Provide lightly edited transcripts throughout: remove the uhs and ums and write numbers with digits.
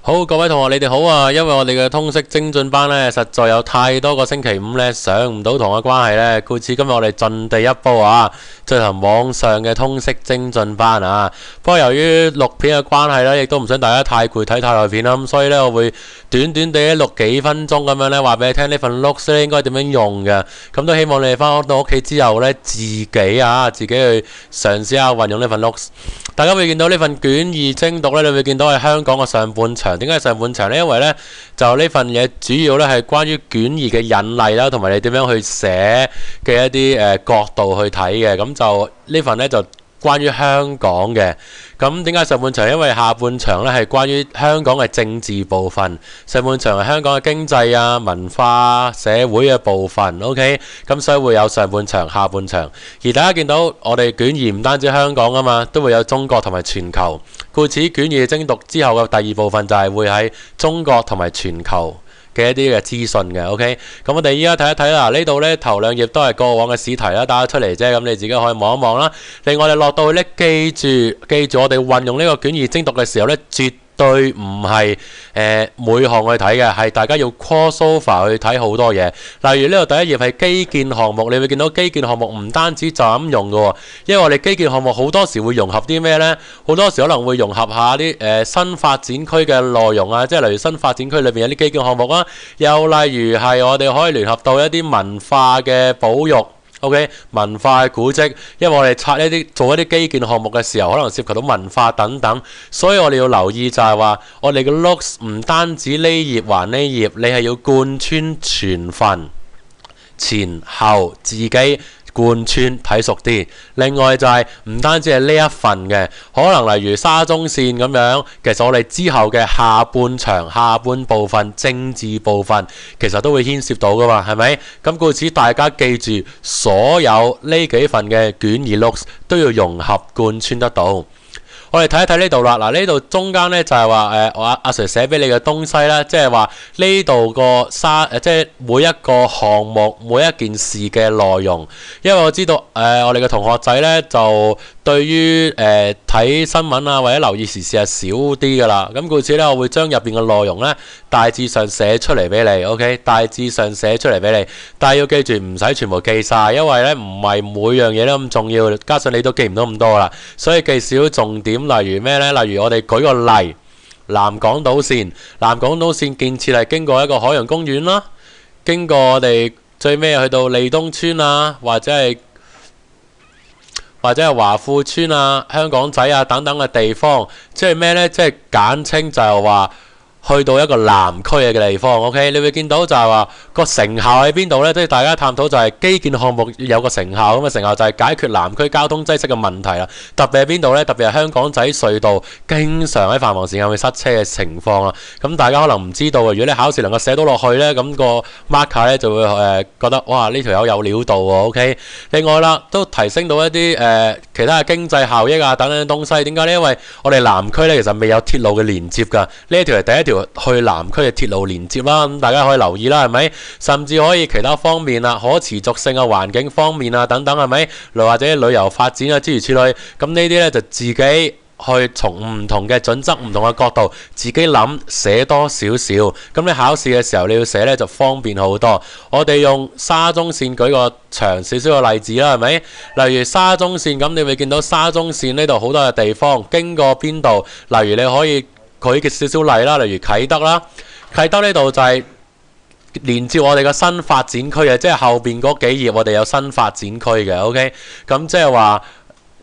好，各位同學，你哋好啊！因為我哋嘅通識精進班呢，實在有太多個星期五呢上唔到堂嘅關係呢，故此今日我哋盡地一步啊，進行網上嘅通識精進班啊。不過由於錄片嘅關係呢，亦都唔想大家太攰睇太耐片啦，咁所以呢，我會短短地錄幾分鐘咁樣呢，話俾你聽呢份 notes 呢應該點樣用嘅。咁都希望你哋翻到屋企之後呢，自己去嘗試下運用呢份 notes。大家會見到呢份卷二精讀呢，你會見到係香港嘅上半場。點解係上半場呢？因為呢，就呢份嘢主要呢係關於卷二嘅引例啦，同埋你點樣去寫嘅一啲角度去睇嘅。咁就呢份呢，就關於香港嘅。咁點解上半場？因為下半場呢係關於香港嘅政治部分，上半場係香港嘅經濟啊、文化、社會嘅部分。OK， 咁所以會有上半場、下半場。而大家見到我哋卷二唔單止香港啊嘛，都會有中國同埋全球。故此卷二精讀之後嘅第二部分就係會喺中國同埋全球嘅一啲嘅資訊嘅。OK， 咁我哋依家睇一睇啦。呢度呢頭兩頁都係過往嘅試題啦，打咗出嚟啫。咁你自己可以望一望啦。另外你落到去呢，記住我哋運用呢個卷二精讀嘅時候呢，絕對唔係每項去睇嘅，係大家要 cross over 去睇好多嘢。例如呢度第一頁係基建項目，你會見到基建項目唔單止就咁用嘅喎，因為我哋基建項目好多時會融合啲咩呢？好多時可能會融合下啲新發展區嘅內容啊，即係例如新發展區裏邊有啲基建項目啊，又例如係我哋可以聯合到一啲文化嘅保育。OK， 文化古蹟，因為我哋做一啲基建項目嘅時候，可能涉及到文化等等，所以我哋要留意就係話，我哋嘅 notes 唔單止呢頁還呢頁，你係要貫穿全份，前後自己貫穿睇熟啲。另外就係唔單止係呢一份嘅，可能例如沙中線咁樣，其實我哋之後嘅下半場、下半部分、政治部分，其實都會牽涉到噶嘛，係咪？咁故此大家記住，所有呢幾份嘅卷二 notes 都要融合貫穿得到。我哋睇一睇呢度啦，嗱呢度中間呢就係話我阿 Sir 寫俾你嘅東西啦，即係話呢度個即係每一個項目每一件事嘅內容，因為我知道我哋嘅同學仔呢就對於睇新聞啊或者留意時事係少啲噶啦，咁故此呢，我會將入邊嘅內容呢大致上寫出嚟俾你 ，OK， 大致上寫出嚟俾你，但係要記住唔使全部記晒，因為呢唔係每樣嘢都咁重要，加上你都記唔到咁多啦，所以記少重點。例如咩呢？例如我哋舉個例，南港島線建設係經過一個海洋公園啦，經過我哋最尾去到利東村啊，或者係華富村啊、香港仔啊等等嘅地方，即係咩呢？即係簡稱就係話去到一個南區嘅地方 ，OK， 你會見到就係話個成效喺邊度呢？即係大家探討就係基建項目有個成效，咁嘅成效就係解決南區交通擠塞嘅問題啦。特別係邊度呢？特別係香港仔隧道經常喺繁忙時間會塞車嘅情況啦。咁大家可能唔知道啊，如果你考試能夠寫到落去呢，咁個 marker 呢就會覺得哇呢條友有料到喎 ，OK。另外啦，都提升到一啲其他嘅經濟效益啊等等東西。點解呢？因為我哋南區呢其實未有鐵路嘅連接㗎，呢一條係第一條去南區嘅鐵路連接啦，咁大家可以留意啦，係咪？甚至可以其他方面啊，可持續性嘅環境方面啊等等，係咪？或者旅遊發展啊諸如此類，咁呢啲呢，就自己去從唔同嘅準則、唔同嘅角度自己諗寫多少少，咁你考試嘅時候你要寫呢，就方便好多。我哋用沙中線舉個長少少嘅例子啦，係咪？例如沙中線，咁你會見到沙中線呢度好多嘅地方經過邊度，例如你可以舉嘅少少例啦，例如啟德啦，啟德呢度就係連接我哋嘅新發展區嘅，即係後邊嗰幾頁我哋有新發展區嘅 ，OK， 咁即係話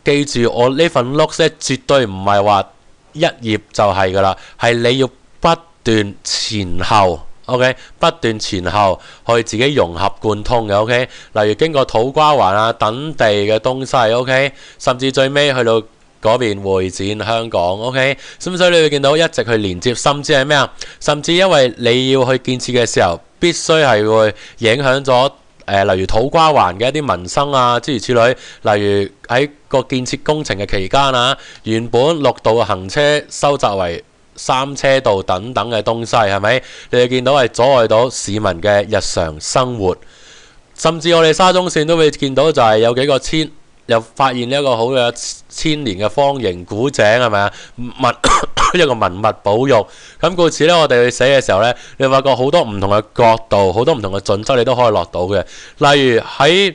記住我呢份 notes 咧，絕對唔係話一頁就係噶啦，係你要不斷前後 ，OK， 不斷前後去自己融合貫通嘅 ，OK， 例如經過土瓜灣啊等地嘅東西 ，OK， 甚至最尾去到嗰邊會展香港 ，OK， 咁所以你會見到一直去連接，甚至係咩啊？甚至因為你要去建設嘅時候，必須係會影響咗例如土瓜灣嘅一啲民生啊，諸如此類。例如喺個建設工程嘅期間啊，原本6道嘅行車收窄為3車道等等嘅東西，係咪？你會見到係阻礙到市民嘅日常生活，甚至我哋沙中線都會見到就係有幾個又發現呢一個好嘅千年嘅方形古井係咪啊？一個文物保育。咁故此呢，我哋去寫嘅時候呢，你發覺好多唔同嘅角度，好多唔同嘅準則，你都可以落到嘅。例如喺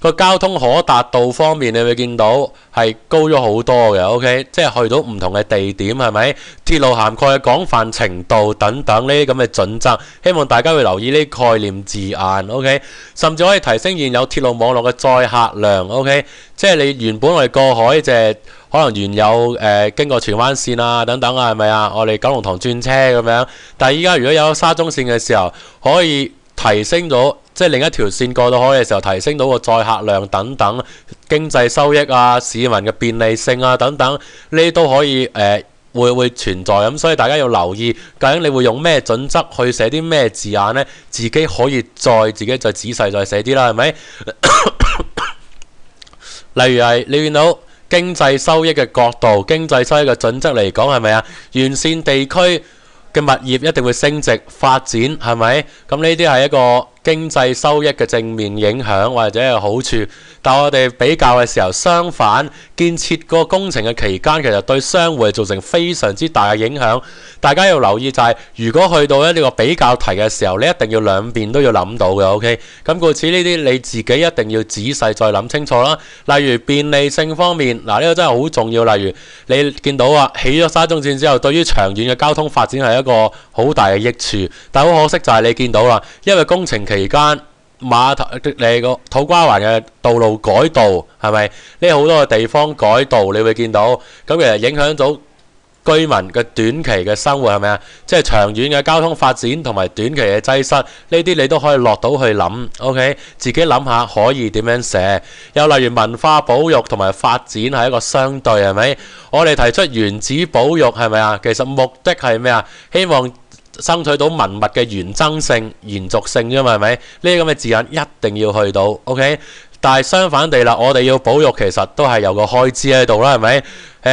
個交通可達度方面，你會見到係高咗好多嘅。OK， 即係去到唔同嘅地點係咪？鐵路涵蓋嘅廣泛程度等等呢啲咁嘅準則，希望大家會留意呢啲概念字眼。OK， 甚至可以提升現有鐵路網絡嘅載客量。OK， 即係你原本我哋過海就係可能原有經過荃灣線啊等等啊，係咪啊？我哋九龍塘轉車咁樣，但係依家如果有沙中線嘅時候，可以提升咗。即係另一條線過到海嘅時候，提升到個載客量等等，經濟收益啊、市民嘅便利性啊等等，呢啲都可以會存在咁，所以大家要留意，究竟你會用咩準則去寫啲咩字眼呢？自己可以自己再仔細再寫啲啦，係咪？例如係你見到經濟收益嘅角度、經濟收益嘅準則嚟講，係咪啊？沿線地區嘅物業一定會升值發展，係咪？咁呢啲係一個經濟收益嘅正面影響或者係好處，但我哋比較嘅時候，相反，建設個工程嘅期間，其實對商戶係造成非常之大嘅影響。大家要留意就係，如果去到呢個比較題嘅時候，你一定要兩邊都要諗到嘅。OK， 咁故此呢啲你自己一定要仔細再諗清楚啦。例如便利性方面，嗱，呢個真係好重要。例如你見到啊，起咗沙中線之後，對於長遠嘅交通發展係一個好大嘅益處，但好可惜就係你見到啦，因為工程期間碼頭你個土瓜灣嘅道路改道係咪？呢好多嘅地方改道，你會見到咁，其實影響到居民嘅短期嘅生活係咪啊？即係長遠嘅交通發展同埋短期嘅擠塞，呢啲你都可以落到去諗。OK， 自己諗下可以點樣寫。又例如文化保育同埋發展係一個相對係咪？我哋提出原址保育係咪啊？其實目的係咩啊？希望爭取到文物嘅原增性、延續性啫嘛，係咪？呢啲咁嘅字眼一定要去到 ，OK。但係相反地啦，我哋要保育其實都係有個開支喺度啦，係咪？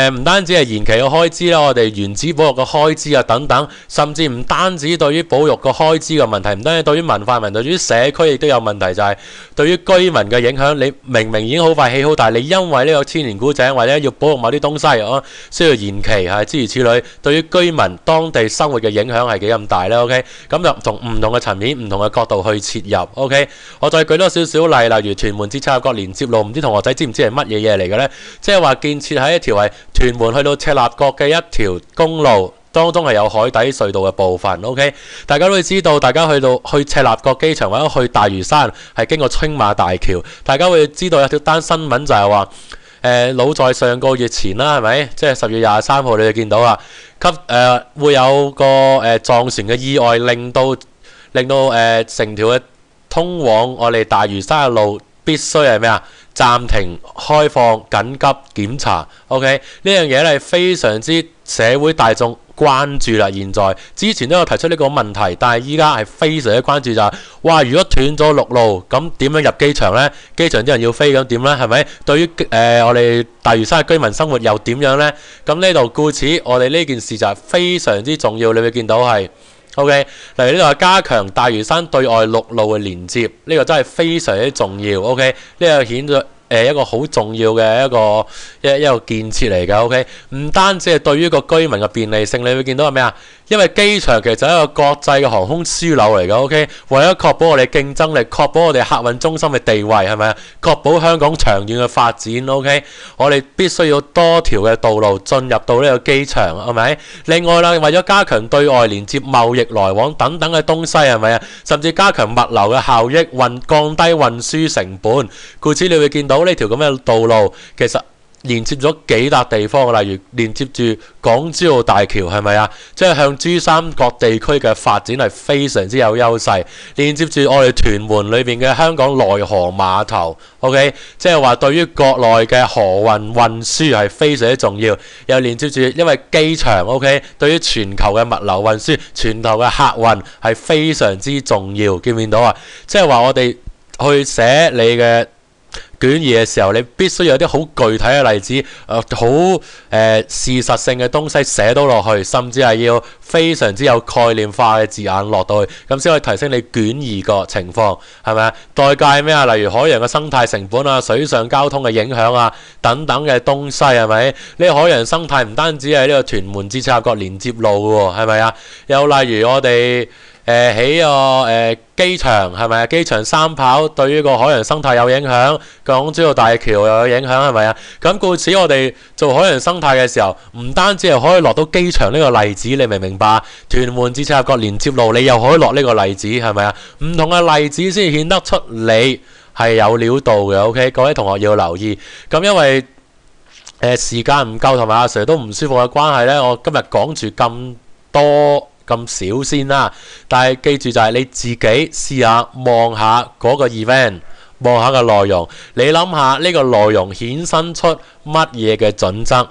唔單止係延期嘅開支啦，我哋原址保育嘅開支啊等等，甚至唔單止對於保育個開支嘅問題，唔單止對於文化問題，對於社區亦都有問題，就係對於居民嘅影響。你明明已經好快起好，但係你因為呢個千年古井或者要保育某啲東西，需要延期係諸如此類，對於居民當地生活嘅影響係幾咁大呢？ OK， 咁就從唔同嘅層面、唔同嘅角度去切入。OK， 我再舉多少少例，例如屯門至赤鱲角連接路，唔知同學仔知唔知係乜嘢嘢嚟嘅呢？即係話建設喺一條係屯門去到赤鱲角嘅一條公路，當中係有海底隧道嘅部分。OK， 大家都會知道，大家去赤鱲角機場或者去大嶼山係經過青馬大橋，大家會知道有條單新聞就係話，老在上個月前啦，係咪？即係10月23號，你哋見到啊，會有個撞船嘅意外，令到成條嘅通往我哋大嶼山嘅路必須係咩啊？暫停開放緊急檢查。OK， 呢樣嘢咧係非常之社會大眾關注啦。現在之前都有提出呢個問題，但係依家係非常之關注就係，哇！如果斷咗陸路，咁點樣入機場呢？機場啲人要飛咁點呢？係咪？對於我哋大嶼山嘅居民生活又點樣呢？咁呢度故此，我哋呢件事就係非常之重要。你會見到係。OK， 例如呢度係加強大嶼山對外陸路嘅連接，呢個真係非常之重要。OK， 呢個顯咗一個好重要嘅一個建設嚟㗎。OK， 唔單止係對於個居民嘅便利性，你會見到係咩啊？因為機場其實係一個國際嘅航空樞紐嚟㗎。OK， 為咗確保我哋競爭力，確保我哋客運中心嘅地位係咪啊？確保香港長遠嘅發展。OK， 我哋必須要多條嘅道路進入到呢個機場，係咪？另外啦，為咗加強對外連接、貿易來往等等嘅東西係咪啊？甚至加強物流嘅效益，降低運輸成本。故此你會見到呢條咁嘅道路其實連接咗幾笪地方，例如連接住港珠澳大橋係咪啊？即係向珠三角地區嘅發展係非常之有優勢。連接住我哋屯門裏邊嘅香港內河碼頭 ，OK， 即係話對於國內嘅河運運輸係非常之重要。又連接住因為機場 ，OK， 對於全球嘅物流運輸、全球嘅客運係非常之重要。見唔見到啊？即係話我哋去寫你嘅卷二嘅時候，你必須有啲好具體嘅例子，好事實性嘅東西寫到落去，甚至係要非常之有概念化嘅字眼落到去，咁先可以提升你卷二個情況，係咪啊？代價咩啊？例如海洋嘅生態成本啊、水上交通嘅影響啊等等嘅東西，係咪？呢個海洋生態唔單止係呢個屯門至赤鱲角連接路嘅喎，係咪啊？又例如我哋起個機場，係咪啊？機場三跑對於個海洋生態有影響，港珠澳大橋又有影響，係咪啊？咁故此我哋做海洋生態嘅時候，唔單止係可以落到機場呢個例子，你明唔明白？屯門至赤鱲角連接路，你又可以落呢個例子，係咪啊？唔同嘅例子先顯得出你係有料到嘅。OK， 各位同學要留意。咁因為時間唔夠同埋阿 Sir 都唔舒服嘅關係呢，我今日講住咁多咁少先啦。但係記住就係你自己試下望下嗰個 event， 望下個內容，你諗下呢個內容衍生出乜嘢嘅準則，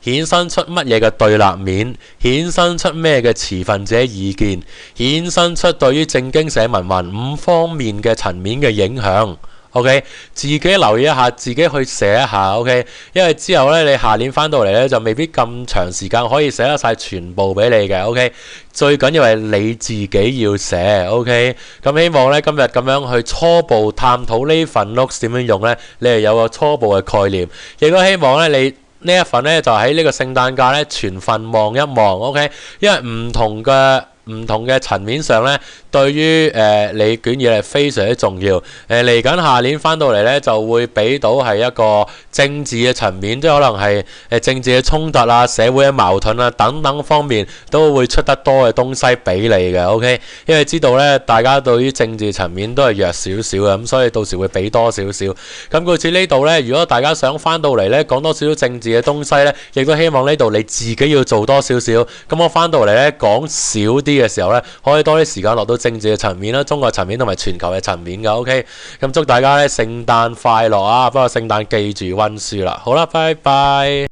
衍生出乜嘢嘅對立面，衍生出咩嘅持份者意見，衍生出對於正經社文5方面嘅層面嘅影響。OK， 自己留意一下，自己去寫一下。OK， 因為之後咧，你下年翻到嚟咧就未必咁長時間可以寫得晒全部俾你嘅。OK， 最緊要係你自己要寫。OK， 咁希望咧今日咁樣去初步探討呢份 notes 點樣用咧，你係有個初步嘅概念。亦都希望咧你呢一份咧就喺呢個聖誕假咧全份望一望。OK， 因為唔同嘅層面上咧，對於你卷二係非常之重要。嚟緊下年翻到嚟咧，就會俾到係一個政治嘅層面，即係可能係政治嘅衝突啊、社會嘅矛盾啊等等方面，都會出得多嘅東西俾你嘅。OK， 因為知道咧，大家對於政治層面都係弱少少嘅，咁所以到時會俾多少少。咁故此呢度咧，如果大家想翻到嚟咧講多少少政治嘅東西咧，亦都希望呢度你自己要做多少少。咁我翻到嚟咧講少啲嘅時候咧，可以多啲時間落到政治嘅層面啦、中國層面同埋全球嘅層面㗎。OK， 咁祝大家咧聖誕快樂啊！不過聖誕記住溫書啦。好啦，拜拜。